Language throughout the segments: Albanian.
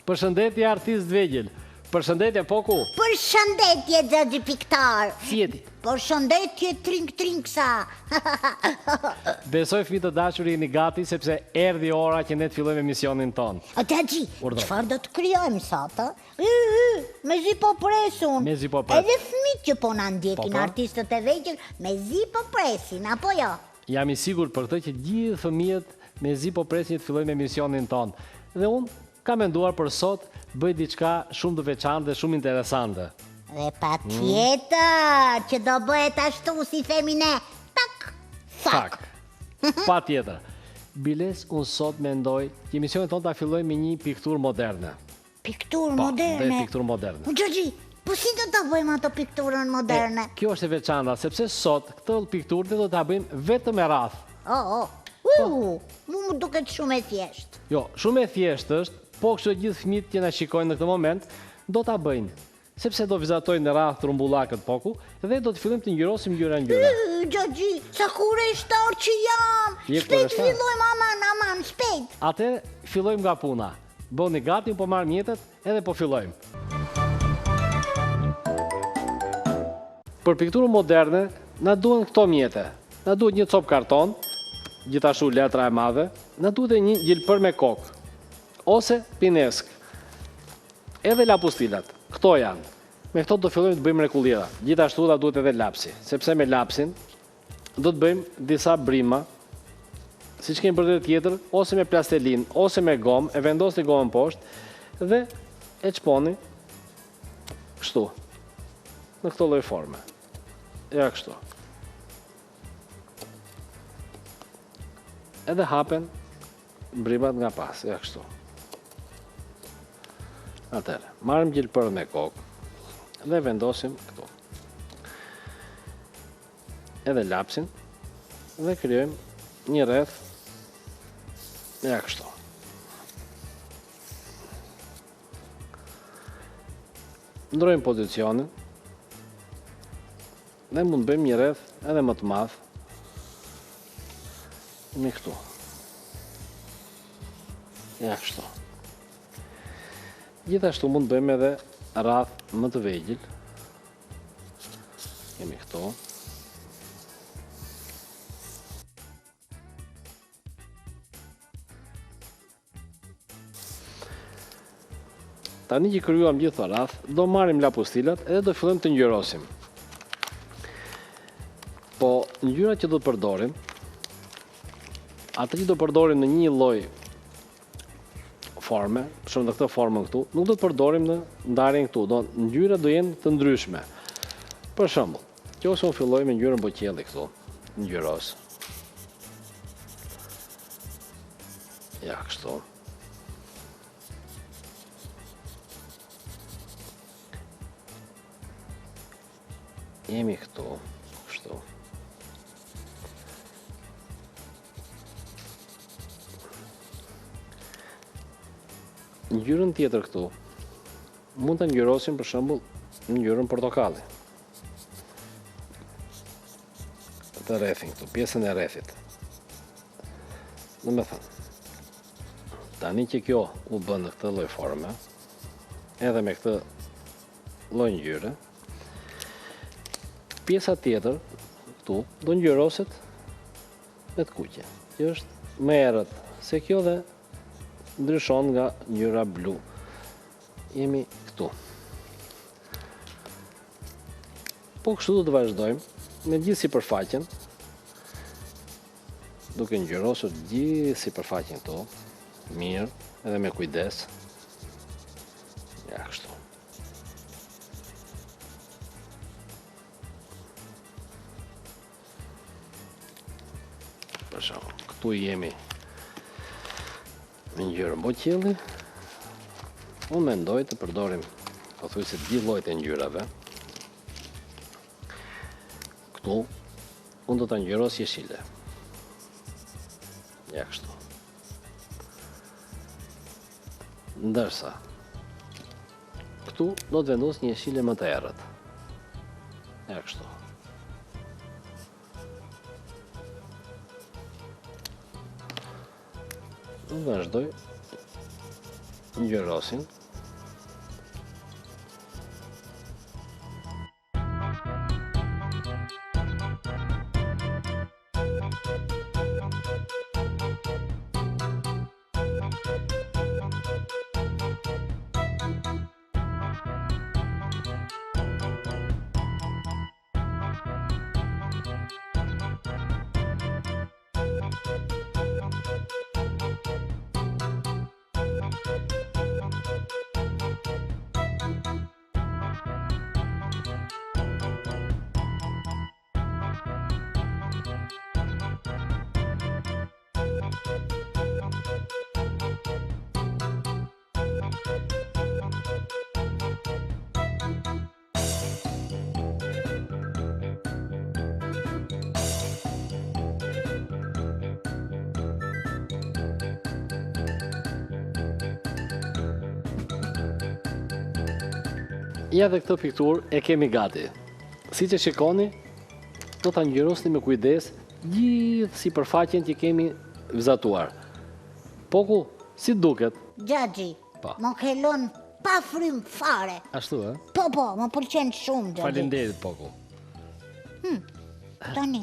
Përshëndetje artist vegjël. Përshëndetje Poku. Përshëndetje Xhaxhi Piktar. Si jeti? Përshëndetje Trinksa. Besoj fëmijë të dashur jeni gati sepse erdhi ora që ne të fillojmë emisionin ton. Xhaxhi, çfarë do të krijojmë sot? Mezi po presun. Mezi po presin. Edhe fëmijët që po na ndjekin, artistët e vegjël, mezi po presin, apo jo? Jam i sigurt për këtë që gjithë fëmijët mezi po presin të fillojmë emisionin ton. Dhe unë kam menduar për sot bëj diçka shumë të veçantë dhe shumë interesante. Dhe patjetër që do bëhet ashtu si themi ne. Tak. Patjetër. Biles, unë sot mendoj që emisionin ton ta fillojmë me një pikturë moderne. Pikturë moderne? Dhe pikturë moderne. Xhaxhi, po si do ta bëjmë ato pikturën moderne? Kjo është e veçanta sepse sot këtë pikturë do ta bëjmë vetëm me radhë. Mu duket shumë e thjeshtë. Jo, shumë e thjeshtë është, po kështu gjithë fëmijët që na shikojnë në këtë moment do ta bëjnë, sepse do vizatojnë në radhë trumbullakët Poku dhe do të fillojmë të ngjyrosim ngjyra. Xhaxhi, sa kurreshtar që jam. Shpejt fillojmë, aman, shpejt. Atëherë fillojmë nga puna. Bëni gati, po marr mjetet edhe po fillojmë. Për pikturën moderne na duhen këto mjete. Na duhet një copë karton, gjithashtu letra e madhe, na duhet një gjilpër me kokë ose pinesk. Edhe lapustilat, këto janë. Me këto do fillojmë të bëjmë mrekullira. Gjithashtu da duhet edhe lapsi, sepse me lapsin do të bëjmë disa brima, siç kemi bërë tjetër, ose me plastelin, ose me gomë, e vendosni gomën poshtë dhe e çponi kështu. Në këtë lloj forme. Ja kështu. Edhe hapen brimat nga pas, ja kështu. Atëherë, marrim gjilpërën me kokë dhe vendosim këtu. Edhe lapsin dhe krijojmë një rreth ja kështu. Ndrojmë pozicionin dhe mund të bëjmë një rreth edhe më të madh me këtu. Ja kështu. Gjithashtu mund të bëjmë edhe rrath më të vegjël. Kemi këtu. Tani që krijuam gjithë rrath, do marrim lapustilat edhe do fillojmë të ngjyrosim. Po ngjyrat që do të përdorim, atë që do përdorim në një lloj forme, për shembull në këtë formën këtu, nuk do të përdorim në ndarjen këtu, ngjyrat do jenë të ndryshme. Për shembull, nëse unë filloj me ngjyrën boqelli këtu, ngjyros. Ja kështu. Jemi këtu, kështu. Ngjyrën tjetër këtu mund të ngjyrosim për shembull ngjyrën portokalli. Të rrethin këtu, pjesën e rrethit. Domethënë, tani që kjo u bën në këtë lloj forme, edhe me këtë lloj ngjyre, pjesa tjetër këtu do ngjyroset me të kuqe, që është më errët se kjo dhe ndryshon nga ngjyra blu. Jemi këtu. Po kështu do të vazhdojmë me gjithë sipërfaqen, duke ngjyrosur gjithë sipërfaqen këtu, mirë, edhe me kujdes. Ja kështu. Për shembull, këtu jemi me ngjyrën boqelli. Unë mendoj të përdorim pothuajse të gjithë llojet e ngjyrave. Këtu unë do ta ngjyros jeshile. Ja kështu. Ndërsa këtu do të vendos një jeshile më të errët. Ja kështu. Vazhdoj ngjyrosin. Ja dhe këtë pikturë e kemi gati. Si që shikoni, do ta ngjyrosni me kujdes gjithë sipërfaqen që kemi vizatuar. Poku, si duket? Gjaxhi, Po. më kelon pa frym fare. Ashtu, e? Po, më pëlqen shumë, Gjaxhi. Faleminderit, Poku. Tani,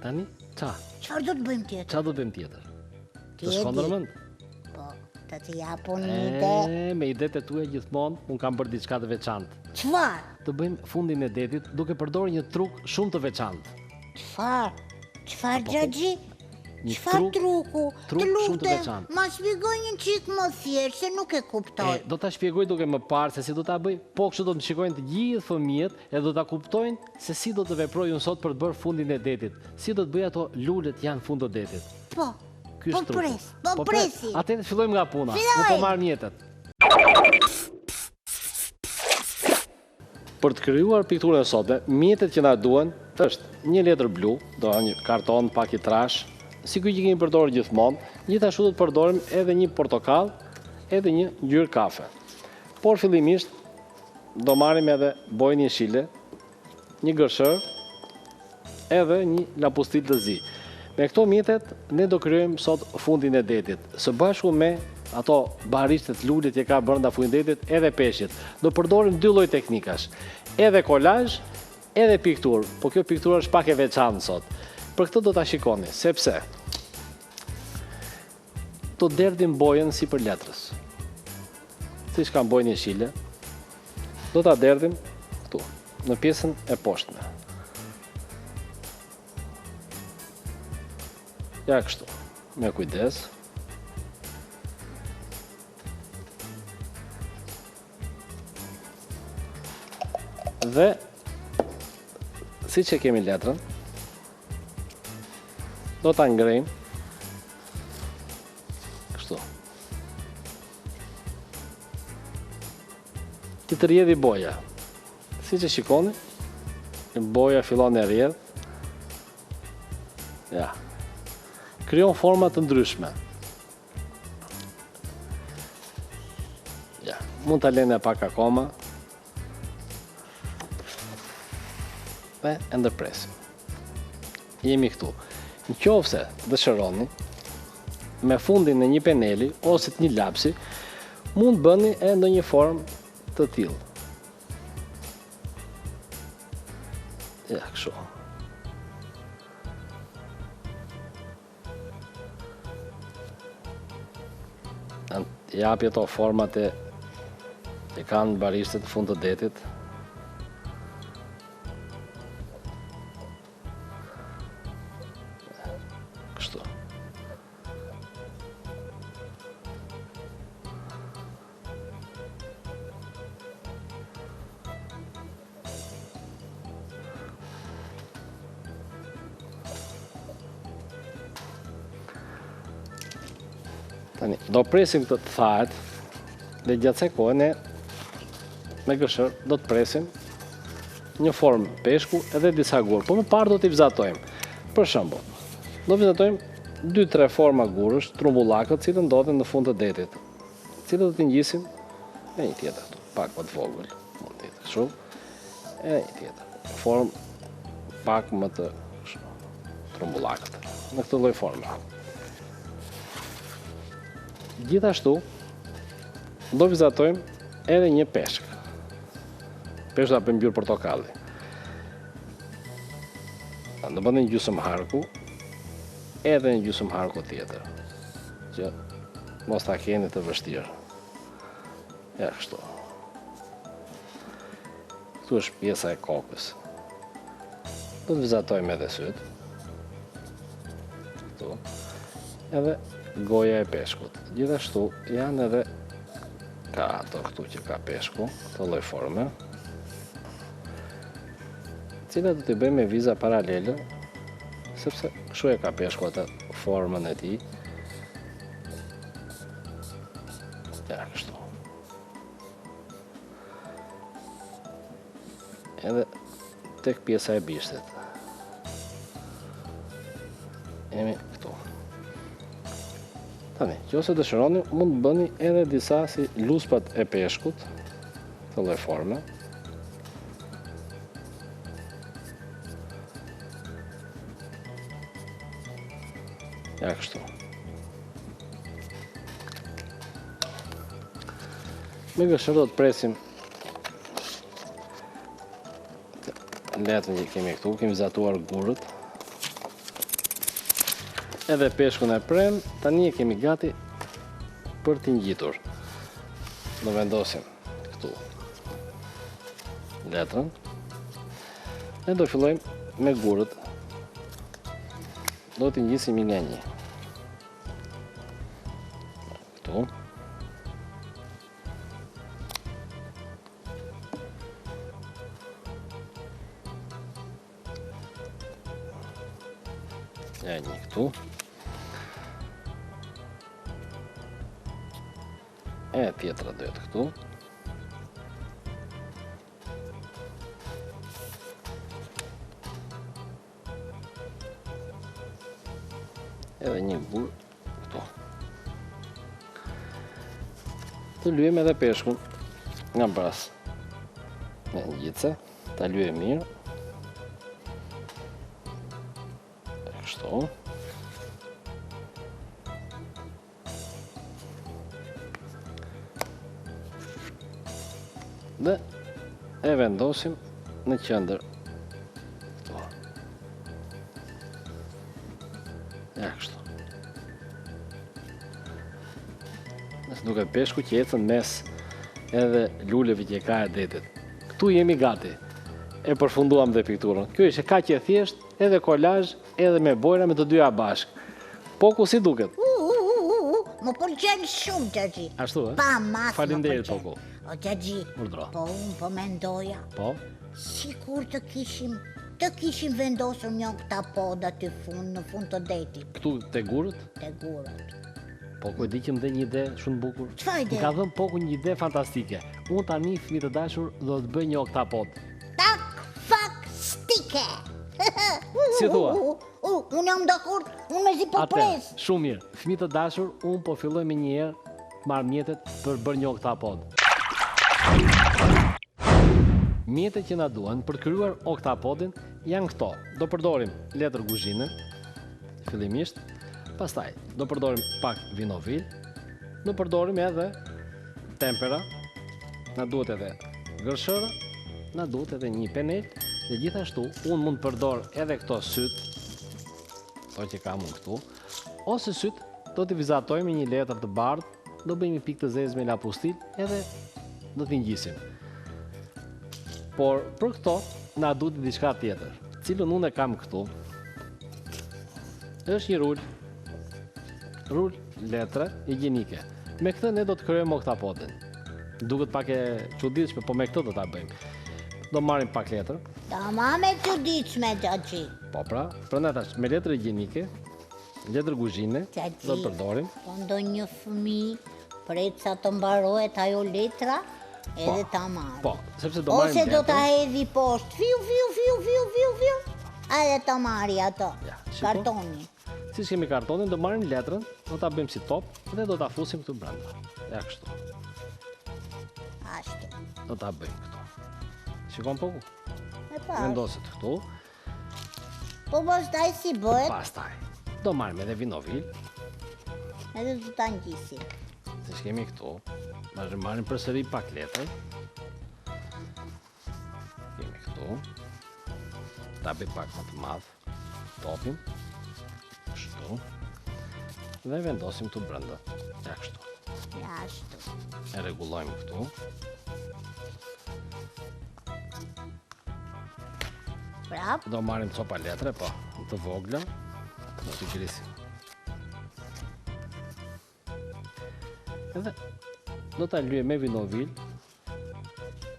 Tani, çfarë do të bëjmë tjetër? qa do të bëjmë tjetër? Ti Të e shkon di. ndërmend? Po, të japun një ide. Me idetë e tua gjithmonë, unë kam bërë diçka të veçantë. Çfarë? Të bëjmë fundin e detit duke përdorur një truk shumë të veçantë. Çfarë, Gjaxhi? Një Çfarë truku? truk Të shumë të lutem, veçantë. ma shpjegoj një çik më thjesht se nuk e kuptoj. Do ta shpjegoj duke më parë se si do ta bëj, po kështu do të më shikojnë të gjithë fëmijët e do ta kuptojnë se si do të veproj unë sot për të bërë fundin e detit. Si do të bëj ato lulet janë fund të detit. Po, Ky është truku. po presi. Atëherë fillojmë nga puna. Fillojmë. Unë po marr mjetet. Për të krijuar pikturën e sotme, mjetet që na duhen është një letër blu, do një karton pak i trash, si ky që kemi përdorur gjithmonë, gjithashtu do të përdorim edhe një portokall, edhe një ngjyrë kafe. Por fillimisht do marrim edhe bojën jeshile, një gërshër, edhe një lapustil të zi. Me këto mjetet ne do krijojmë sot fundin e detit, së bashku me ato barishtet lulet që ka brenda fundit edhe peshqit. Do përdorim dy lloj teknikash, edhe kolazh, edhe pikturë, po kjo pikturë është pak e veçantë sot. Për këtë do ta shikoni, sepse do derdim bojën sipër letrës. Siç kam bojën jeshile, do ta derdim këtu, në pjesën e poshtme. Ja kështu, me kujdes. Dhe, si që kemi letrën, do ta ngrejmë, kështu. Ti të rjedhi boja. Si që shikoni, boja fillon e rjedh. Ja. Krijon forma të ndryshme. Ja, mund ta lënë pak akoma. Dhe e ndërpresim. Jemi këtu. Në qoftë se dëshironi, me fundin e një peneli ose të një lapsi, mund bëni e ndonjë formë të tillë. Ja, kështu. Japi ato format e kanë barishtet në fund të detit. Kështu. Tani, do presim këtë të thahet dhe gjatë kësaj kohe ne me gëshër do të presim një formë peshku edhe disa gurë, po më parë do t'i vizatojmë. Për shembull, do vizatojmë 2-3 forma gurësh, trumbullakët, cilët ndodhen në fund të detit, cilët do t'i ngjisim e një tjetër, pak më të vogël, mund të jetë kështu, e një tjetër, formë pak më të trumbullakët, në këtë lloj forme. Gjithashtu, do vizatojmë edhe një peshk. Peshka për mbyllë portokalli. Do bëndë një gjusëm harku, edhe një gjusëm harku tjetër, që mos ta keni të vështirë. Ja, kështu. Këtu është pjesa e kokës. Do të vizatojmë edhe sytë. Këtu. Edhe goja e peshkut. Gjithashtu janë edhe ka ato këtu që ka peshku, të lloj forme, cilat do t'i bëjmë me viza paralele, sepse kështu e ka peshku atë formën e tij. Ja, kështu. Edhe tek pjesa e bishtit. Jemi këtu. Tani, nëse dëshironi, mund të bëni edhe disa si luspat e peshkut, të lloj forme. Ja, kështu. Me gëshërë do të presim letën që kemi këtu, kemi zatuar gurët. Edhe peshkun e prem, tani e kemi gati për t'i ngjitur. Do vendosim këtu letrën. E do fillojmë me gurët. Do t'i ngjisim një nga një. Këtu. Ja, një këtu. E tjetra do jetë këtu. Edhe një gur këtu. Të lyejmë edhe peshkun nga bras. Me ngjitse, ta lyejmë mirë. Kështu. Dhe e vendosim në qendër. Ja, kështu. Nëse duket peshku që ecën mes edhe luleve që ka e detit. Këtu jemi gati. E përfunduam dhe pikturën. Kjo ishte kaq e thjesht, edhe kolazh, edhe me bojra me të dyja bashk. Po ku si duket? Më pëlqen shumë, Xhaxhi. Ashtu, e? Pa mas. Faleminderit, Poku. O Xhaxhi, Urdhro. po unë po mendoja, Po? sikur të kishim vendosur një këta poda në fund të detit, Këtu te gurët? te gurët. Poku e di që më dhe një ide shumë bukur. Çfarë ide? Më ka dhënë Poku një ide fantastike. Unë tani, fëmijë të dashur, do të bëj një oktapod. Tak, fak, stike. Si thua? Unë jam dakord, unë me zi po pres. Shumë mirë. Fëmijë të dashur, unë po filloj me një herë marr mjetet për bërë një oktapod. Mjetet që na duan për të krijuar oktapodin janë këto. Do përdorim letër guzhine, fillimisht, pastaj do përdorim pak vinovil, do përdorim edhe tempera, na duhet edhe gërshërë, na duhet edhe një penel, dhe gjithashtu unë mund të përdor edhe këto syt, to që kam unë këtu, ose syt do t'i vizatojmë me një letër të bardhë, do bëjmë një pikë të zezë me lapustil, edhe do t'i ngjisim. Por për këto na duhet diçka tjetër, cilën unë e kam këtu. Është një rul letre higjienike. Me këtë ne do të krijojmë oktapodin. Duket pak e çuditshme, po me këtë do ta bëjmë. Do marrim pak letër. Tamam e çuditshme, Xhaxhi. Po pra, prandaj tash me letër higjienike, letër guzhine, Xhaxhi, do të përdorim. Po ndonjë fëmijë pret sa të mbarohet ajo letra, edhe ta marrë. Po, sepse do marrim Ose do ta letër. hedhi poshtë, fiu. Edhe ta marri ato, Ja, shiko. kartoni. Siç kemi kartonin, do marrim letrën, do ta bëjmë si top dhe do ta fusim këtu brenda. Ja kështu. Ashtu. Do ta bëjmë këtu. Shikon Poku? E pa. Vendoset këtu. Po pastaj si bëhet, Pastaj do marrim edhe vinovil, edhe do ta ngjisim. Si kemi këtu, marrim përsëri pak letër. Kemi këtu. Ta bëj pak më të madh topin. Kështu. Dhe vendosim këtu brenda. Ja kështu. Ja, ashtu. E rregullojmë këtu. Prap. Do marrim copa letre, po, të vogla. Do t'i grisim. Edhe do ta lyejmë me vinovil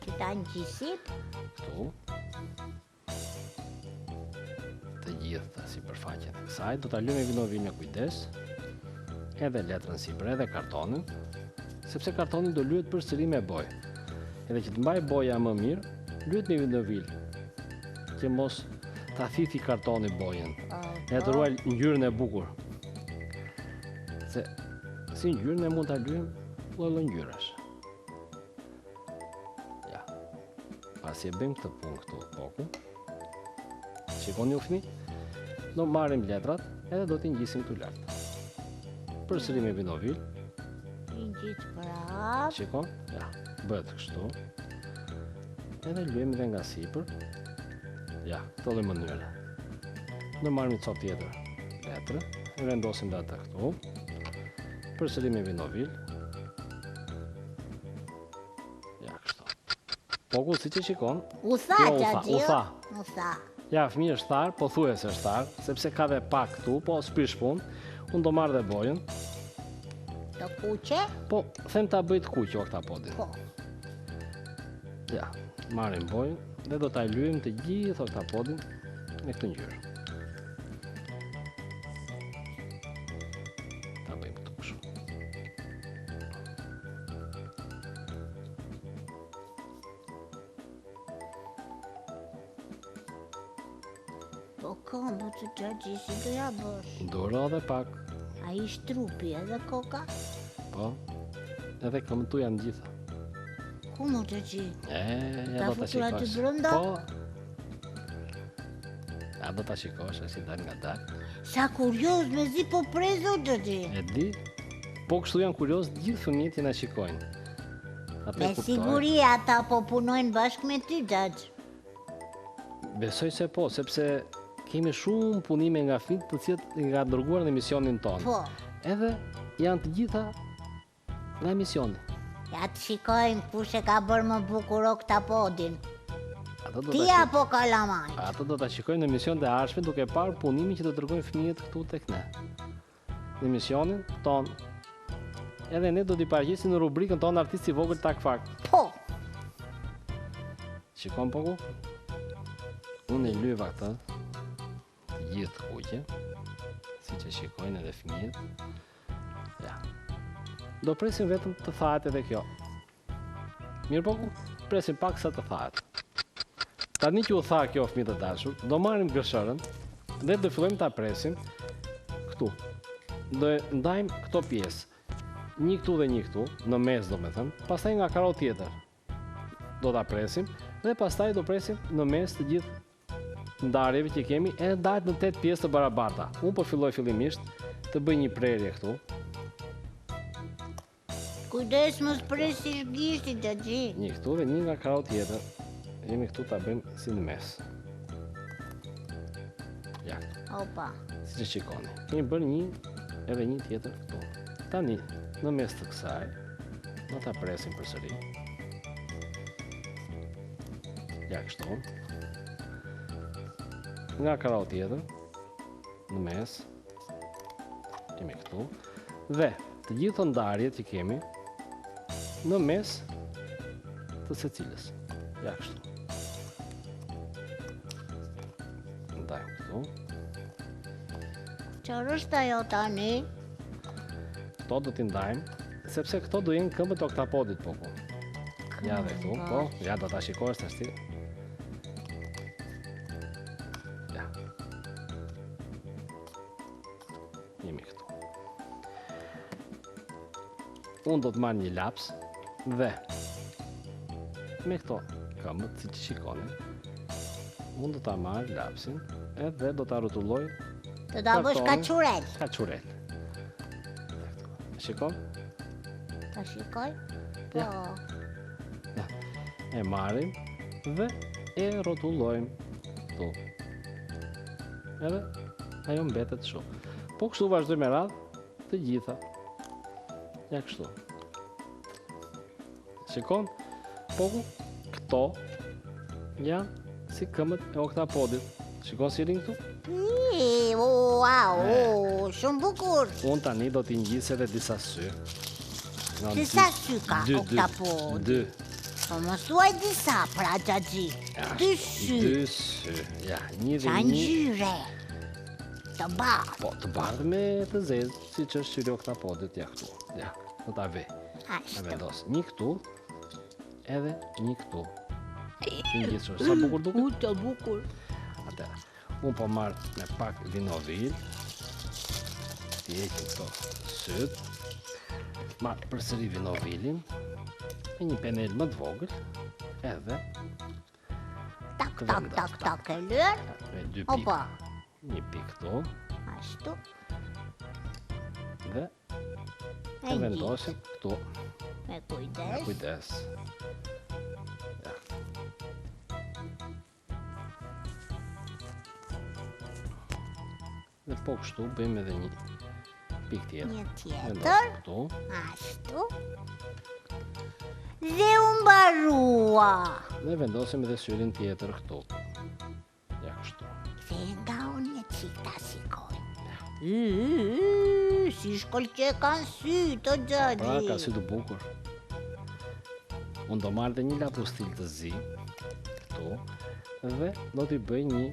Këta në gjisip. këtu. Të gjitha sipërfaqen e kësaj do ta lyejmë me vinovil me kujdes. Edhe letrën sipër, edhe kartonin, sepse kartoni do lyhet përsëri me bojë. Edhe që të mbaj boja më mirë, lyhet me vinovil. Që mos ta thithi kartoni bojën. E të ruaj ngjyrën e bukur. Se si ngjyrën e mund ta lyejmë lloj ngjyrash. Ja. Pasi e bëjmë këtë punë këtu poku. Shikoni u fëmi? Do marrim letrat edhe do t'i ngjisim këtu lart. Përsëri me vinovil. Ngjit prap. Shikon? Ja, bëhet kështu. Edhe lyejmë dhe nga sipër. Ja, këtë lloj mënyre. Do marrim një copë tjetër letre, e vendosim dhe atë këtu. Përsëri me vinovil. Ja, kështu. Poku siç e shikon. U tha Jo, Xhaxhi. u tha. U tha. Ja, fëmijë është thar, po thuajse është thar, sepse ka dhe pak këtu, po s'prish punë. Unë do marr dhe bojën. Të kuqe? Po, them ta bëj të kuqe oktapodin. Po. Ja, marrim bojën dhe do ta lyejmë të gjithë oktapodin me këtë ngjyrë. Ta bëjmë këtu kështu. Po këmbë të Xhaxhi si do ja bësh? Duro edhe pak, A ish trupi edhe koka? po. Edhe këmbët tu janë gjitha. Ku më Xhaxhi? Ja do ta futur aty shikosh. brenda? Po. Ja do ta shikosh, si dal nga dal. Sa kurioz me zi po prezo Xhaxhi. E di? Po kështu janë kurioz, gjithë fëmijët që na shikojnë. Ata Me e kuptojnë. siguri ata po punojnë bashkë me ty Xhaxhi. Besoj se po, sepse kemi shumë punime nga fëmijët të cilët nga dërguar në emisionin tonë. Po. Edhe janë të gjitha nga emisioni. Ja të shikojnë kush e ka bërë më bukur oktapodin. Ato do Ti ta apo kalamaj? Ato do ta shikojnë në emision të ardhshme duke parë punimin që do dërgojnë fëmijët këtu tek ne. Në emisionin ton. Edhe ne do t'i paraqesim në rubrikën tonë artisti i vogël tak fak. Po. Shikon poku? Unë e lyeva këtë të gjithë kuqe, siç e shikojnë edhe fëmijët. Ja. Do presim vetëm të thahet edhe kjo. Mirë poku? Presim pak sa të thahet. Tani që u tha kjo fëmijë të dashur, do marrim gërshërën dhe do fillojmë ta presim këtu. Do e ndajmë këto pjesë. Një këtu dhe një këtu, në mes domethënë, pastaj nga karo tjetër. Do ta presim dhe pastaj do presim në mes të gjithë ndarjeve që kemi e ndahet në 8 pjesë të barabarta. Unë po filloj fillimisht të bëj një prerje këtu. Kujdes mos presish gishti Xhaxhi. Një këtu dhe një nga krau tjetër. Jemi këtu ta bëjmë si në mes. Ja, Opa. si që shikoni. Kemi bërë një edhe një tjetër këtu. Tani, në mes të kësaj, do ta presim përsëri. Ja, kështu. Nga krau tjetër, në mes, kemi këtu. Dhe të gjithë ndarjet që kemi, në mes të secilës. Ja, kështu. Ndajmë këtu. Çfarë është ajo tani? Këto do t'i ndajmë, sepse këto do jenë këmbët e oktapodit poku. Ja dhe këtu, po, ja do ta shikosh tash ti. Ja. Jemi këtu. Unë do të marr një laps dhe me këto këmbët, si që shikoni, unë do ta marr lapsin edhe do ta rrotulloj Të ta bësh kartonin. kaçurel. Kaçurel. Shikon? Ta shikoj? Ja. Po. E marrim dhe e rrotullojmë këtu. Edhe ajo mbetet shumë. Po kështu vazhdojmë me radhë të gjitha. Ja kështu. Shikon, poku, këto janë si këmbët e oktapodit. Shikon si rinë këtu? Wow, shumë bukur. Unë tani do t'i ngjisë edhe disa sy. Disa sy ka oktapodi? Dy. Po mos thuaj disa, pra Xhaxhi. Dy sy. Dy sy. Ja, një dhe Qa një. ngjyre. Të bardhë. Po, të bardhë me të zezë, si që është syri oktapodit, ja këtu. Ja, do t'a ve. E Ashtu. vendos një këtu, edhe një këtu. Ngjisur, sa bukur duket? Të bukur. Atëra, unë po marrë me pak vinovil, t'i heqim këto syt, marrë përsëri vinovilin, me një penel më të vogël, edhe Tak, tak, tak, tak, e lër. me dy Opa. pikë, një pikë këtu, Ashtu. dhe E e ngjit. vendosim këtu, Me me kujdes. kujdes. Ja. Dhe po kështu bëjmë edhe një pikë tjetër. Një tjetër. Vendosim këtu. Ashtu. Dhe u mbarua. Dhe vendosim edhe syrin tjetër këtu. Ja kështu. Dhe nga unë një qik ta shikoj. Si shkolqe kanë sy të Pra, ka Xhaxhi. sy të bukur. Unë do marrë dhe një lapustil të zi, këtu, dhe do t'i bëj një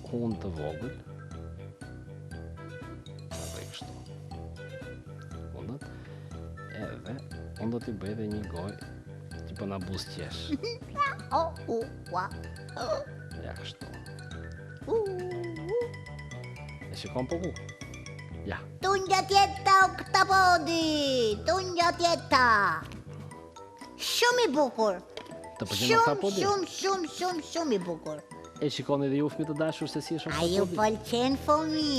hund të vogël. Ta bëj kështu. Hundët. Edhe, unë do t'i bëj dhe një gojë që po na buzëqesh. Ua. Ja kështu. E shikon po ku? Ja. Tunja tjeta oktapodi. Tunja tjeta. Shumë i bukur. Të pëlqen Shumë, oktapodi? shumë i bukur. E shikoni dhe ju fëmijë të dashur se si është A ju oktapodi? pëlqen fëmi?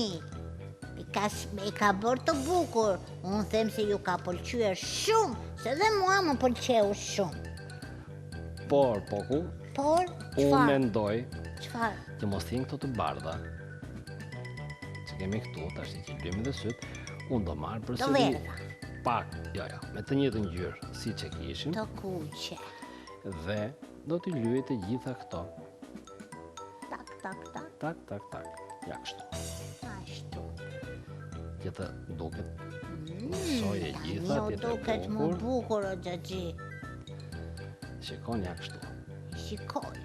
I ka bërë të bukur. Unë them se ju ka pëlqyer shumë, se dhe mua më pëlqeu shumë. Por, po ku? Por, Unë çfarë? mendoj Çfarë? që mos thinë këto të bardha, që kemi këtu, tash që i dhe syt, unë do marrë Të përsëri verdha, pak, jo, me të njëjtën ngjyrë, si që kishim, të kuqe. dhe do t'i lyej të gjitha këto. Tak, tak, tak, Tak, tak, tak. Ja kështu. ashtu. Që të duket soj e gjitha, Tani u tjetë duket e më bukur. bukur o Xhaxhi. Shikon, ja kështu. Shikoj,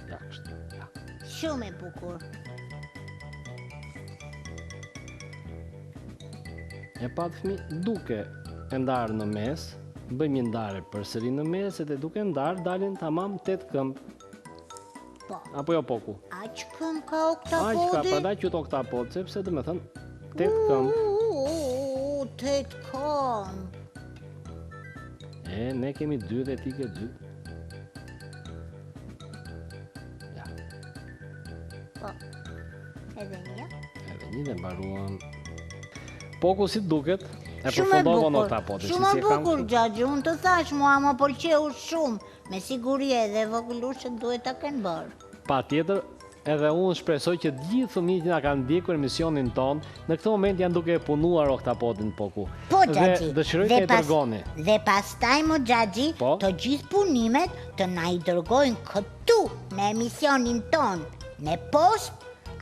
Ja kështu. Ja. shumë e bukur. E pa të fëmi, duke e ndarë në mes, bëjmë një ndarë përsëri në mes, edhe duke ndarë dalin tamam 8 këmbë. Po, Apo jo poku? aq këm ka Aq ka, oktapodi? prandaj qytë oktapod, sepse do me thënë 8 këmbë. 8 këmbë. E, ne kemi 2 dhe ti ke 2. Ja, Po, edhe një. edhe një dhe mbaruam. Poku si duket, e Shumë e përfundova në bukur, oktapodin. shumë e bukur Xhaxhi, unë të thash mua më pëlqeu shumë. Me siguri edhe vogëlushët duhet ta kenë bërë. Pa tjetër, edhe unë shpresoj që gjithë fëmijët që na kanë ndjekur emisionin ton, në këtë moment janë duke e punuar oktapodin poku. Po Dhe Xhaxhi. dëshiroj të e dërgoni. Dhe pastaj mo Xhaxhi, Po? të gjithë punimet të na i dërgojnë këtu në emisionin ton, në post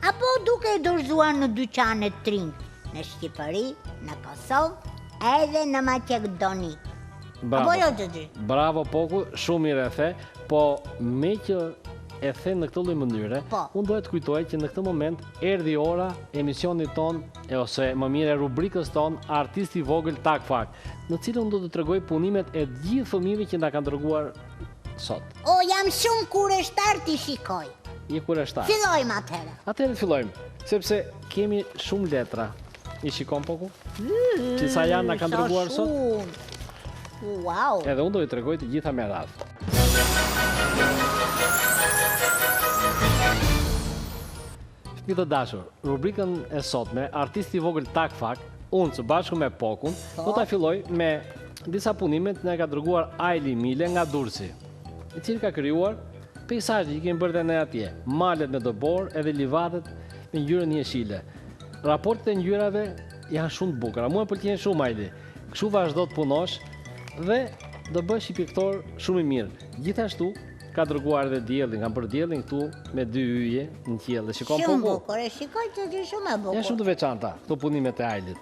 apo duke i dorëzuar në dyqanet trinj, në Shqipëri, në Kosovë, edhe në Maqedoni. Bravo. Apo jo Xhaxhi? Bravo Poku, shumë mirë e the, po me që e the në këtë lloj mënyre, Po. unë duhet të kujtoj që në këtë moment erdhi ora e emisionit ton, ose më mire rubrikës ton, Artisti i vogël tak fak, në cilën unë do të tregoj punimet e gjithë fëmijëve që na kanë dërguar sot. O, jam shumë kureshtar ti shikoj. Je kureshtar. Fillojmë atëherë. Atëherë fillojmë, sepse kemi shumë letra. I shikon Poku? Që sa janë na kanë dërguar sot? Wow. Edhe unë do i tregoj të gjitha me radhë. Fëmijë të dashur, rubrikën e sotme, Artisti i vogël tak fak, unë së bashku me Pokun, do ta filloj me disa punime që na ka dërguar Ajli Mile nga Durrësi, i cili ka krijuar peizazhe që kemi bërë dhe ne atje, malet me dobor edhe livatet me ngjyrën jeshile. Raportet e ngjyrave janë shumë të bukura. Mua më pëlqen shumë Ajli. Kështu vazhdo të punosh dhe do bësh një piktor shumë i mirë. Gjithashtu ka dërguar edhe diellin, kam bërë diellin këtu me 2 yje në qiell. Shikon Shumë Poku. bukur, e shikoj që është shumë e bukur. Janë shumë të veçanta këto punimet e Ajlit.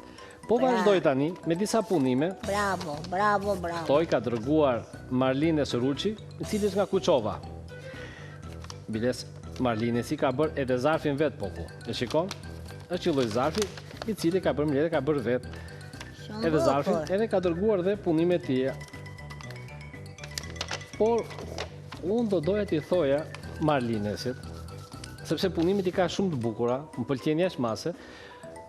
Po vazhdoj tani me disa punime. Bravo, bravo, bravo. Këto i ka dërguar Marline Soruçi, i cili është nga Kuçova. Biles Marline si ka bërë edhe zarfin vet Poku. E shikon? Është një lloj zarfi i cili ka bërë mbledhje, ka bërë vet. Shumë Edhe zarfin, bukur. edhe ka dërguar dhe punime të tjera. Por unë do doja t'i thoja Marlinesit, sepse punimet i ka shumë të bukura, më pëlqen jashtë mase,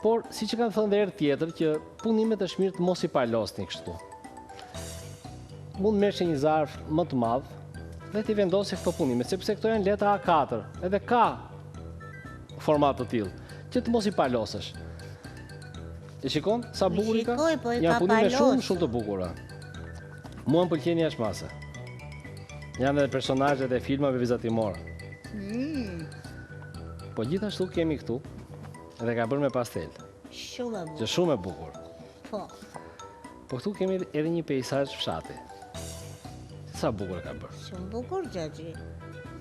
por siç e kanë thënë edhe herë tjetër që punimet është mirë të mos i palosni kështu. Mund merrsh një zarf më të madh dhe t'i vendosë këto punime, sepse këto janë letra A4, edhe ka format të tillë, që të mos i palosësh. E shikon sa bukur i ka? Shikoj, po i Janë ka punime palosur. shumë të bukura. Mua më pëlqen jashtë mase. Janë edhe personazhet e filmave vizatimor. Po gjithashtu kemi këtu, edhe ka bërë me pastel, Shumë e që bukur. shumë e bukur. Po, Po këtu kemi edhe një peizazh fshati. Sa bukur ka bërë. shumë bukur Xhaxhi.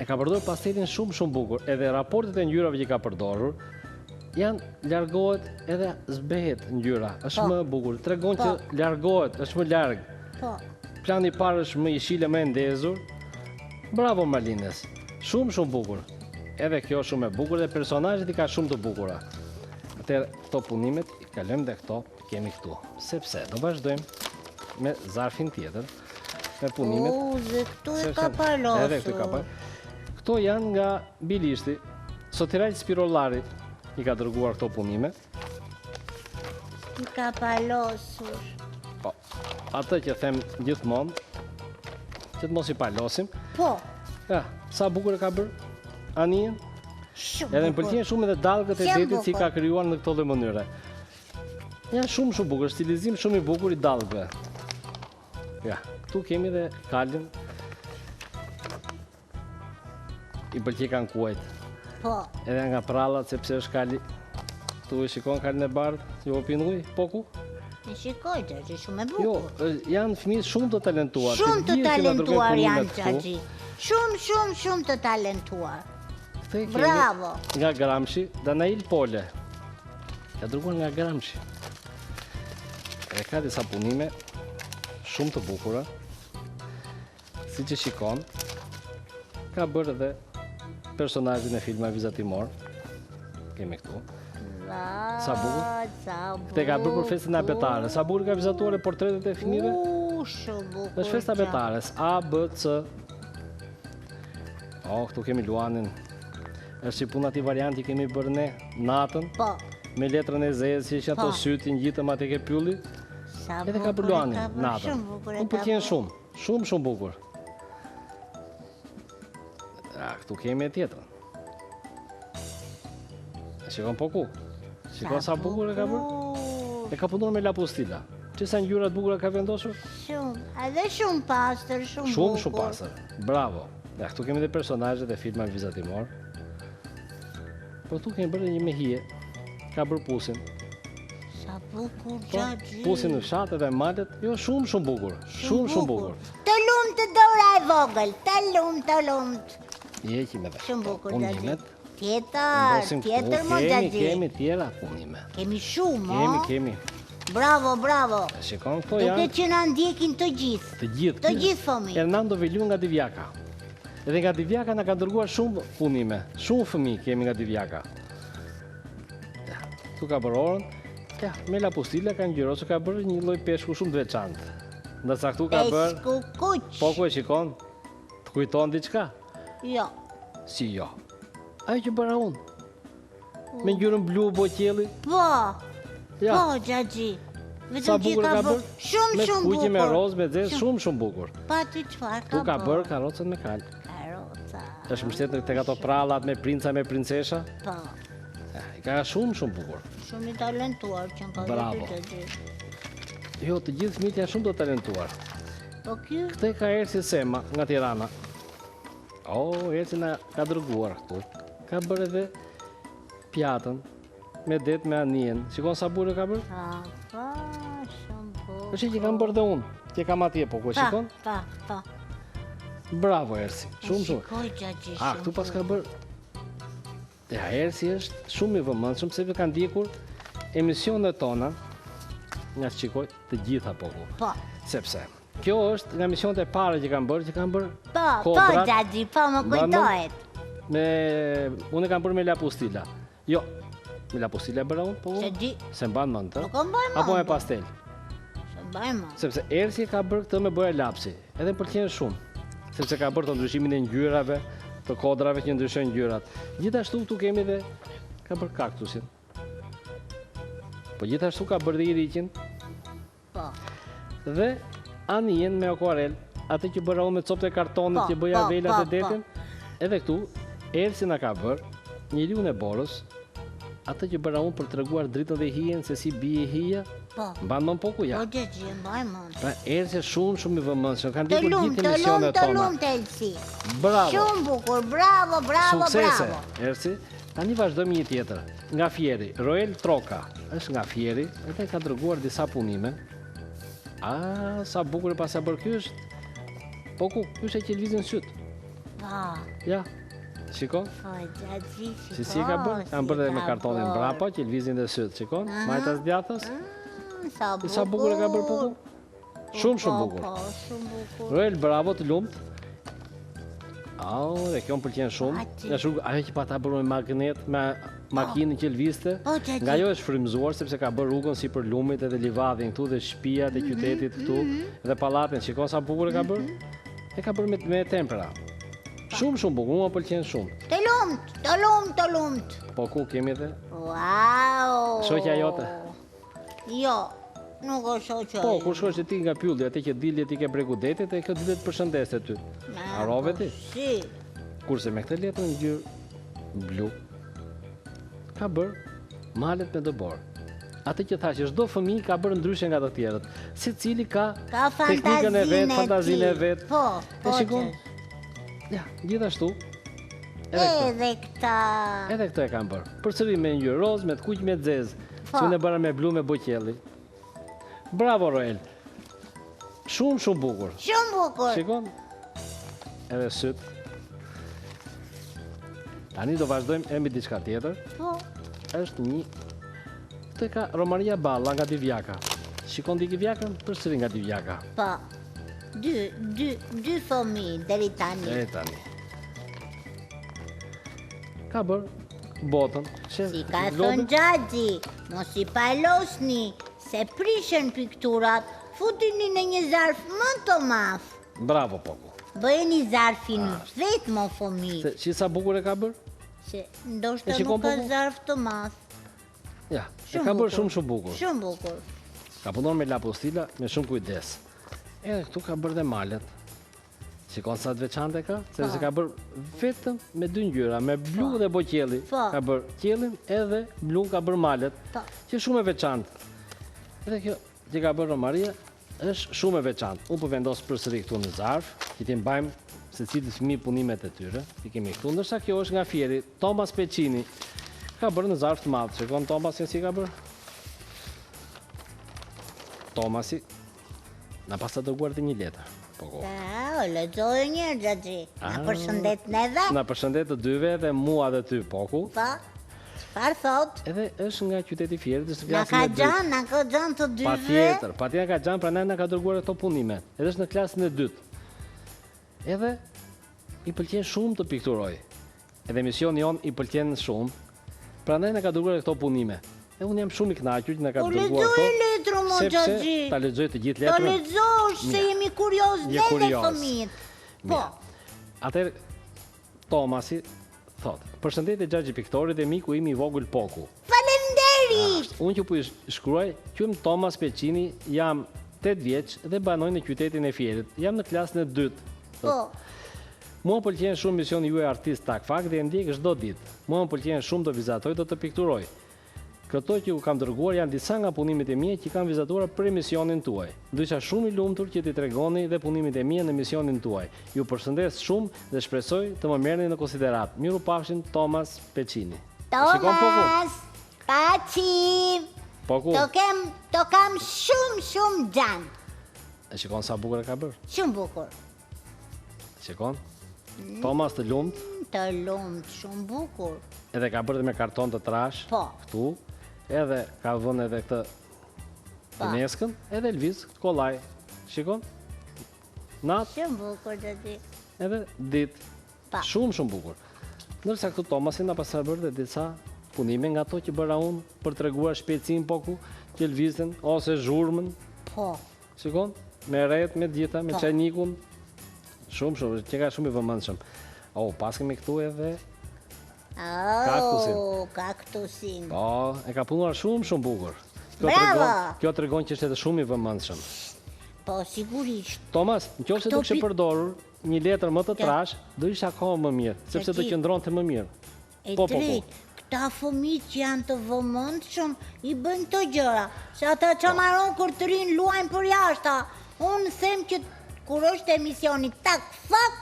E ka përdorur pastelin shumë bukur, edhe raportet e ngjyrave që ka përdorur janë largohet edhe zbehet ngjyra, është Po. më e bukur. Tregon që Po. largohet, është më larg. Po, Plani i parë është më jeshile, më e ndezur. Bravo Marlines. Shumë bukur. Edhe kjo shumë e bukur dhe personazhet i ka shumë të bukura. Atëherë këto punimet i kalojmë dhe këto kemi këtu. Sepse do vazhdojmë me zarfin tjetër, me punimet. dhe këtu e Sepse- ka palosur. Edhe këtu i ka palosur. Këto janë nga Bilishti. Sotiraj Spirollari i ka dërguar këto punime. I ka palosur. Po, atë që them gjithmonë, që të mos i palosim. Po, Ja, sa bukur e ka bërë Anien. shumë Edhe më bukur. pëlqen shumë edhe dallgët e Shumë detit si bukur. ka krijuar në këtë lloj mënyre. Janë shumë bukur, stilizim shumë i bukur i dallgëve. Ja, këtu kemi dhe kalin. I pëlqej kanë kuajt. Po, Edhe nga prallat sepse është kali. Tu e shikon kalin e bardhë, si o pinuj, Poku? e shikoj Xhaxhi, shumë e Jo, bukur. janë fëmijë shumë të talentuar. Shumë të gjithë që na dërgojnë talentuar punimet janë këtu. Xhaxhi. Shumë të talentuar. Këtë e kemi Bravo. Nga Gramshi, Danail Pole. Ja dërguar nga Gramshi. E ka disa punime shumë të bukura. Si që shikon, ka bërë edhe personazhin e filmave vizatimor. Kemi këtu. Sa bukur. Sa bukur. Te ka bërë për festën e abetares. Sa bukur ka vizatuar e portretet e fëmijëve? Shumë bukur. Është festa abetares, A, B, C. Këtu kemi Luanin. Është si puna ti varianti kemi bërë ne natën, Po, me letrën e zezë, si që ato Po. sytë ngjitëm atë ke pylli, sa edhe ka bukur bërë e Luanin ka bërë, natën. Shumë bukur e Unë ka pëlqen bërë. shumë bukur. Këtu kemi e tjetrën. E shikon Poku? Shikon sa bukur e ka bërë? E ka punuar me lapostila. Që sa ngjyra të bukura ka vendosur? Shumë, edhe shumë pastër, shumë bukur. Shumë pasër. Bravo. Ja, këtu kemi dhe personazhet e filmave vizatimor. Po këtu kemi bërë një me hije. Ka bërë pusin. Sa bukur Po, Xhaxhi. pusin në fshat edhe malet. Jo, shumë bukur. Shumë bukur. Të lumt të dora e vogël, të lumt. Jeqim edhe. Shumë bukur Xhaxhi. Punimet. Tjetër, tjetër më Xhaxhi. Kemi tjera punime. Kemi shumë, Kemi. Bravo. E shikon këto Duke janë që na ndjekin të gjithë. të gjithë. Të gjithë fëmijë. Hernando Veliu nga Divjaka. Edhe nga Divjaka na ka dërguar shumë punime. Shumë fëmijë kemi nga Divjaka. Ja, tu ka bërë orën. Ja, me lapostila ka ngjyrosur, ka bërë një lloj peshku shumë të veçantë. Ndërsa këtu ka bërë, Peshku kuq. po ku e shikon, të kujton diçka? Jo. Si jo. Ajo që bëra unë. Me ngjyrën blu boqelli. Po, Ja, po Xhaxhi. sa Vetëm që bukur ka ka bërë bërë. shumë Me bukur. kuqe, me rozë, me zezë, shumë bukur. Pa ti çfarë ka Tu ka bërë karrocën me kal. Karoca. Është mbështetur tek ato prallat me princa me princesha. Po. I ka shumë bukur. Shumë i talentuar që ka Bravo. Jo, të gjithë fëmijët janë shumë të talentuar. Po kjo? Këtë ka Ersi Sema nga Tirana. Ersi na ka dërguar këtu. Ka bërë edhe pjatën me det me anijen. Shikon sa burë ka bërë? Shumë bukur. Është që kam bërë dhe unë. Që kam atje po, shikon? Pa. Bravo Ersi, shumë. Shikoj Gjaxhi shumë. Këtu pas ka bërë. Ersi është shumë i vëmendshëm sepse ka ndjekur emisionet tona. Nga shikoj të gjitha po. Sepse kjo është nga emisionet e para që kanë bërë, Po, Gjaxhi, po më kujtohet. Unë e kam bërë me lapustila. Jo, me lapustila e bëra unë, po se mban mend, Nuk e mbaj mend. apo me pastel. Se mbaj mend. Sepse Ersi ka bërë këtë me bëra lapsi, edhe më pëlqen shumë. Sepse ka bërë të ndryshimin e ngjyrave, të kodrave që ndryshojnë ngjyrat. Gjithashtu këtu kemi dhe ka bërë kaktusin. Po gjithashtu ka bërë dhe iriqin. Po. Dhe anijen me akuarel, atë që bëra unë me copët e kartonit që bëja velat e detin. Edhe këtu Ersi na ka bërë njeriun e borës, atë që bëra unë për të treguar dritën dhe hijen se si bie hija. Po. Mban mend po ku ja. Po Gjaxhi, mbaj mend. Pra Ersi shumë i vëmendshëm, kanë Të ndjekur gjithë lumt emisionet tona. Elsi. Bravo. Shumë bukur, bravo. Suksese, Ersi. Tani vazhdojmë një tjetër. Nga Fieri, Roel Troka është nga Fieri, edhe ka dërguar disa punime. Sa bukur e pas sa bërë ky është. Po ku, ky është e që lvizin syt. Ja, shiko. Po, Gjaxhi, shiko. Si ka bërë? Kanë bërë edhe me kartonin brapa që lvizin dhe syt, shikon? Majtas djathës. Sa bukur e ka bërë po ku? Shumë bukur. Po, shumë bukur. Roel, bravo, të lumt. Dhe kjo më pëlqen shumë. Ajo që pa ta bërë me magnet, me makinë që lvizte. Nga jo është frymzuar sepse ka bërë rrugën si për lumit edhe livadhin këtu dhe shtëpiat e qytetit këtu dhe pallatin. Shikon sa bukur e ka bërë? E ka bërë me tempera. Shumë bukur, më pëlqen shumë. Të lumt. Po ku kemi dhe? Wow. Shoqja jote? Jo, nuk është shoqja. Po, kur shkosh ti nga pylli, atë që dilje ti ke brekudetit e kjo dilet përshëndes e ty. Harove ti? Si. Kurse me këtë letrë ngjyrë blu ka bërë malet me dëbor. Atë që thashë, çdo fëmijë ka bërë ndryshe nga të tjerët. Secili ka teknikën e vet, fantazinë e vet. Po, shikon. Ja, gjithashtu. Edhe këta e kanë bërë. Përsëri me ngjyrë roz, me të kuq, me zezë. Si unë e bëra me blu me boqelli. Bravo Roel. Shumë bukur. Shumë bukur. Shikon? Edhe syt. Tani do vazhdojmë e me diçka tjetër. Po. Është një... Këtë ka Romaria Balla nga Divjaka. Shikon Divjakën? Përsëri nga Divjaka. Po. Dy fëmijë deri tani. Ka bërë botën. Si ka thënë Gjaxhi, mos i palosni, se prishën pikturat, futini në një zarf më të madh. Bravo Poku. Bëjeni zarfin vetë më fëmijë. Që sa bukur e ka bërë? Se ndoshta nuk ka zarf të madh. Ja, e ka bërë shumë bukur. Shumë bukur. Ka punuar me lapostila me shumë kujdes. Edhe këtu ka bërë dhe malet. Shikon sa të veçante ka? Sepse ka bërë vetëm me dy ngjyra, me blu dhe boqelli. Ka bërë qiellin edhe blu ka bërë malet, që shumë e veçantë. Edhe kjo që ka bërë Romaria është shumë e veçantë. Unë po vendos përsëri këtu në zarf, që ti mbajmë secili fëmijë punimet e tyre. I kemi këtu, ndërsa kjo është nga Fieri, Thomas Pecini. Ka bërë në zarf të madh. Shikon Thomasin si ka bërë? Thomasi na pas të dërguar të një letër. O lexoj njërë Gjaxhi. Na përshëndet neve. Na përshëndet të dyve dhe mua dhe ty Poku. Po, çfarë thot? Edhe është nga qyteti Fierit, është Na ka gjan të dyve. Patjetër ka gjan, prandaj na ka dërguar këto punime. Edhe është në klasën e dytë. Edhe i pëlqen shumë të pikturoj. Edhe misioni jon i pëlqen shumë. Prandaj na ka dërguar këto punime. E unë jam shumë i kënaqur që na ka dërguar këto. Sepse ta lexoj të gjithë letrën. Ta lexosh se jemi kurioz neve fëmijët. Po. Atëherë Thomasi thot: "Përshëndetje Gjaxhi piktori dhe miku im i vogël Poku. Faleminderit. Unë që po i shkruaj, quhem Thomas Pecini, jam 8 vjeç dhe banoj në qytetin e Fierit. Jam në klasën e dytë." Po. Mua më pëlqen shumë misioni juaj artist tak fak dhe e ndjek çdo ditë. Mua më pëlqen shumë të vizatoj dhe të pikturoj. Këto që u kam dërguar janë disa nga punimet e mia që kam vizatuar për emisionin tuaj. Do isha shumë i lumtur që t'i tregoni dhe punimet e mia në emisionin tuaj. Ju përshëndes shumë dhe shpresoj të më merrni në konsiderat. Mirupafshim, Thomas Pecini. Thomas, Paci, Poku, to kam shumë gjan. e shikon sa bukur e ka bërë. Shumë bukur. Shikon? Thomas të lumt, Të lumt, shumë bukur. edhe ka bërë dhe me karton të trash, Po. këtu, edhe ka vënë edhe këtë pineskën, edhe lviz, kollaj. Shikon? Natë, Shumë bukur të di. edhe ditë. Pa. Shumë bukur. Ndërsa këtu Thomasin na pasur bërë dhe disa punime nga ato që bëra unë për treguar shpejtësinë poku, që lvizën ose zhurmën. Po. Shikon? Me rret, me gjitha, me Po. çajnikun. Shumë, që ka shumë i vëmendshëm. Pas kemi këtu edhe Kaktusin. Po, e ka punuar shumë bukur. Bravo! Kjo tregon që është edhe shumë i vëmendshëm. Po, sigurisht. Thomas, nëse do kishe përdorur një letër më të trash, do isha akoma më mirë, sepse do qëndronte më mirë. E Po. drejt, këta fëmijë që janë të vëmendshëm i bëjnë këto gjëra. Se ata çamaron kur të rinë luajnë për jashta. Unë them që kur është emisioni tak fak,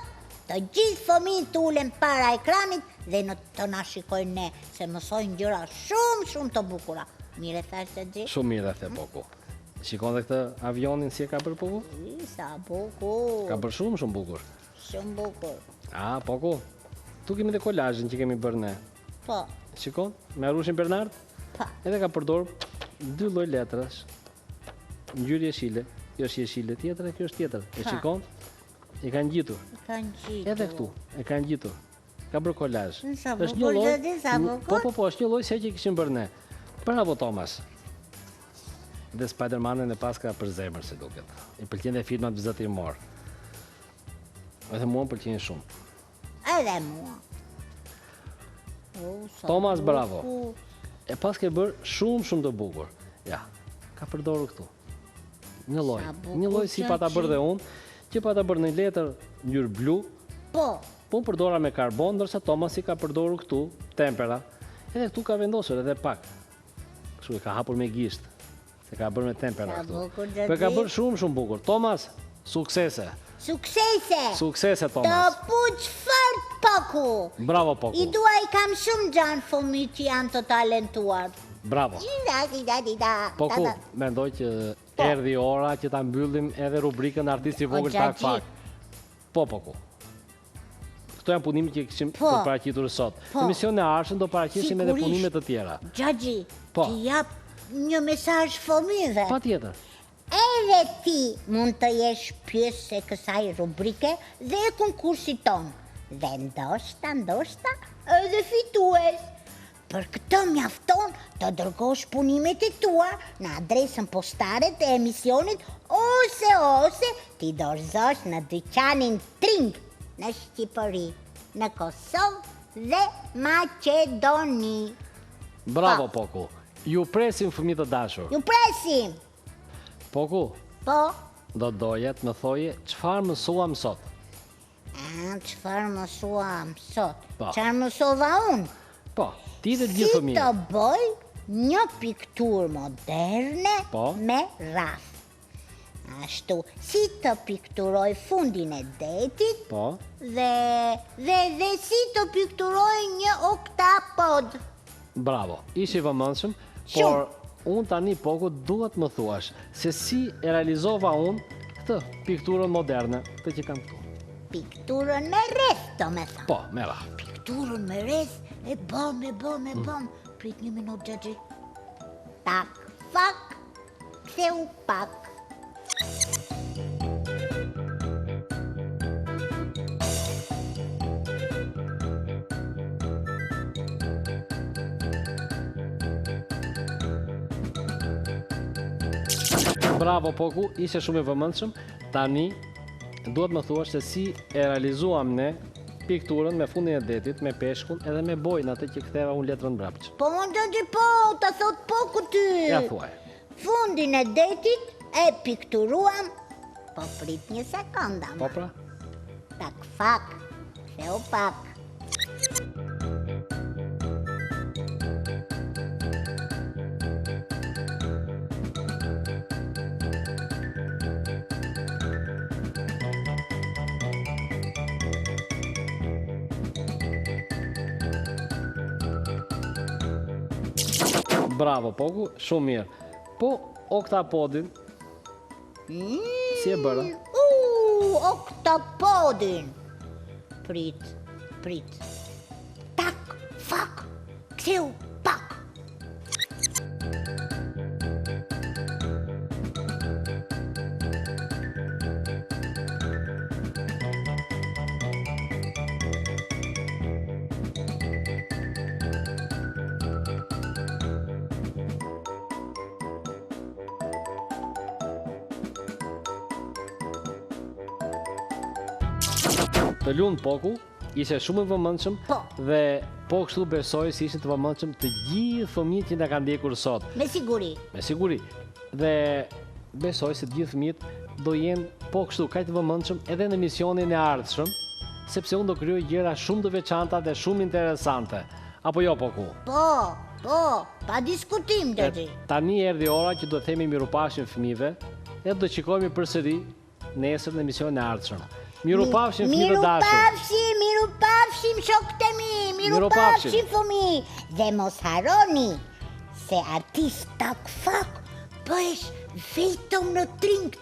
të gjithë fëmijët të ulen para ekranit dhe të na shikojnë ne, se mësojnë gjëra shumë të bukura. Mire thash të gjithë? Shumë mirë e the Poku. Shikon dhe këtë avionin si e ka bërë Poku? Sa bukur. Ka bërë shumë bukur. Shumë bukur. Poku, tu kemi dhe kolazhin që kemi bërë ne. Po, Shikon, me Arushin Bernard, pa. edhe ka përdorur 2 lloj letrash. Ngjyrë jeshile, kjo është jeshile tjetër e kjo është tjetër. E Ha. shikon? I kanë ngjitur. Kanë gjitur. Edhe këtu, e kanë ngjitur. Ka bërë kolazh. Sa Është bukur, një lloj. Zoti, sa bukur. Po, është një lloj se që kishim bërë ne. Bravo Thomas. Dhe Spider-Manin e pas ka për zemër se duket. I pëlqen dhe filmat vizatimor. Edhe mua më pëlqen shumë. Edhe mua. Sa Thomas, bukur. bravo. E pas ke bërë shumë të bukur. Ja, ka përdorur këtu. Një lloj. Sa bukur Një lloj si pa ta bërë dhe unë, që pa ta bërë në letër ngjyrë blu, Po, po unë përdora me karbon, ndërsa Thomasi ka përdorur këtu tempera. Edhe këtu ka vendosur edhe pak. Kështu e ka hapur me gisht. Se ka bërë me tempera Sa këtu. bukur, Po ka Zoti. bërë shumë bukur. Thomas, suksese. suksese! Suksese Të Thomas. puq fort Poku! Bravo Poku. I dua i kam shumë gjanë fëmijë që janë të talentuar. Bravo. Dida. Poku, mendoj që erdhi ora që ta mbyllim edhe rubrikën Artisti i vogël tak Gjaxhi. fak. Po, Poku. Këto janë punimet që kishim Po. të paraqitur sot. Po. Në misionin e ardhshëm do paraqesim edhe Sigurisht. punimet të tjera. Gjagji, Po. ti jap një mesazh fëmijëve. Patjetër. Edhe ti mund të jesh pjesë e kësaj rubrike dhe e konkursit ton. Dhe ndoshta edhe fitues. Për këtë mjafton të dërgosh punimet e tua në adresën postare të emisionit ose ti dorëzosh në dyqanin Tring në Shqipëri, në Kosovë dhe Maqedoni. Bravo Poku. Ju presim fëmijë të dashur. Ju presim! Poku, Po? do doja të më thoje çfarë mësuam sot. Çfarë mësuam sot? Po. Çfarë mësova unë? Po, ti dhe Si gjithë të fëmijët. bëj një pikturë moderne Po. me rraf. Ashtu, si të pikturoj fundin e detit Po, dhe si të pikturoj një oktapod. bravo. Ishi vëmendshëm, Shumë. por unë tani Poku duhet më thuash se si e realizova unë këtë pikturën moderne, këtë që kam këtu. Pikturën me rreth, do me thëmë. Po, me rraf. Pikturën me rreth e bëm. Prit një minut, Gjagji. Tak, fak, ktheu pak. Bravo Poku, ishe shumë i vëmendshëm. Tani duhet më thuash se si e realizuam ne pikturën me fundin e detit, me peshkun edhe me bojën atë që ktheva unë letrën mbrapsht. Po, Gjagji, po, ta thot Poku ty. Ja thuaj. Fundin e detit e pikturuam, po prit një sekonda. Po pra? Tak, fak, Theo pak. Bravo, Poku, shumë mirë. Po, oktapodin, si e bërë? Oktapodin. Prit. Tak, fak, ktheu, pak. Të lunë Poku, ishe shumë i vëmendshëm Po. dhe po kështu besoj se ishin të vëmendshëm të gjithë fëmijët që na kanë ndjekur sot. Me siguri. Me siguri. Dhe besoj se të gjithë fëmijët do jenë po kështu kaq të vëmendshëm edhe në misionin e ardhshëm, sepse unë do krijoj gjëra shumë të veçanta dhe shumë interesante. Apo jo, Poku? Po, pa diskutim Derxhi. Tani erdhi ora që do të themi mirupafshim fëmijëve dhe do shikojmë përsëri nesër në misionin e ardhshëm. Mirupafshim fëmijë të dashur. Mirupafshim shokët e mi, Mirupafshim. mirupafshim fëmijë. Dhe mos harroni se artist tak fak bëhesh vetëm në tring.